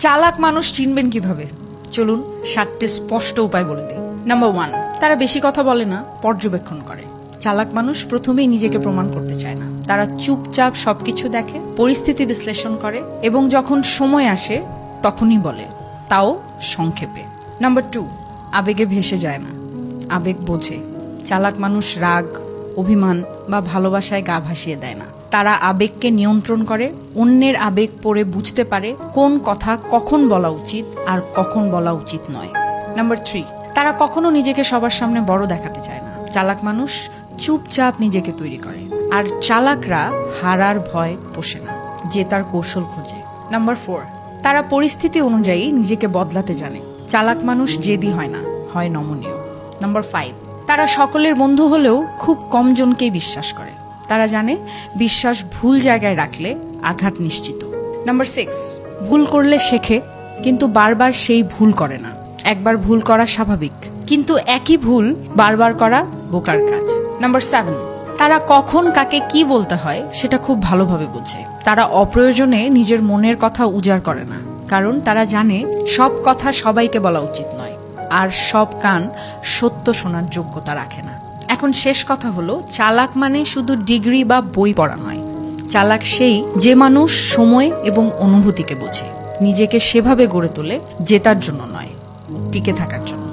চালাক মানুষ চিনবেন কিভাবে? চলুন 7টি স্পষ্ট উপায় বলে দিই। নাম্বার 1, তারা বেশি কথা বলে না, পর্যবেক্ষণ করে। চালাক মানুষ প্রথমেই নিজেকে প্রমাণ করতে চায় না। তারা চুপচাপ সবকিছু দেখে, পরিস্থিতি বিশ্লেষণ করে এবং যখন সময় আসে তখনই বলে, তাও সংক্ষেপে। নাম্বার 2, আবেগে ভেসে যায় না, আবেগ বোঝে। চালাক মানুষ রাগ, অভিমান বা ভালোবাসায় গা ভাসিয়ে দেয় না। তারা আবেগকে নিয়ন্ত্রণ করে, অন্যের আবেগ পড়ে বুঝতে পারে কোন কথা কখন বলা উচিত আর কখন বলা উচিত নয়। নাম্বার 3, তারা কখনো নিজেকে সবার সামনে বড় দেখাতে চায় না। চালাক মানুষ চুপচাপ নিজেকে তৈরি করে। আর চালাকরা হারার ভয় পোষে না, জেতার কৌশল খোঁজে। নাম্বার 4, তারা পরিস্থিতি অনুযায়ী নিজেকে বদলাতে জানে। চালাক মানুষ জেদি হয় না, হয় নমনীয়। নাম্বার 5, তারা সকলের বন্ধু হলেও খুব কম জনকেই বিশ্বাস করে। তারা জানে বিশ্বাস ভুল জায়গায় রাখলে আঘাত নিশ্চিত। নাম্বার 6, ভুল করলে শেখে, কিন্তু বারবার সেই ভুল করে না। একবার ভুল করা স্বাভাবিক, কিন্তু একই ভুল বারবার করা বোকার কাজ। নাম্বার 7, তারা কখন কাকে কি বলতে হয় সেটা খুব ভালোভাবে বোঝে। তারা অপ্রয়োজনে নিজের মনের কথা উজাড় করে না, কারণ তারা জানে সব কথা সবাইকে বলা উচিত নয়, আর সব কান সত্য শোনার যোগ্যতা রাখে না। এখন শেষ কথা হলো, চালাক মানে শুধু ডিগ্রি বা বই পড়া নয়। চালাক সেই যে মানুষ সময় এবং অনুভূতিকে বোঝে, নিজেকে সেভাবে গড়ে তোলে, জেতার জন্য নয়, টিকে থাকার জন্য।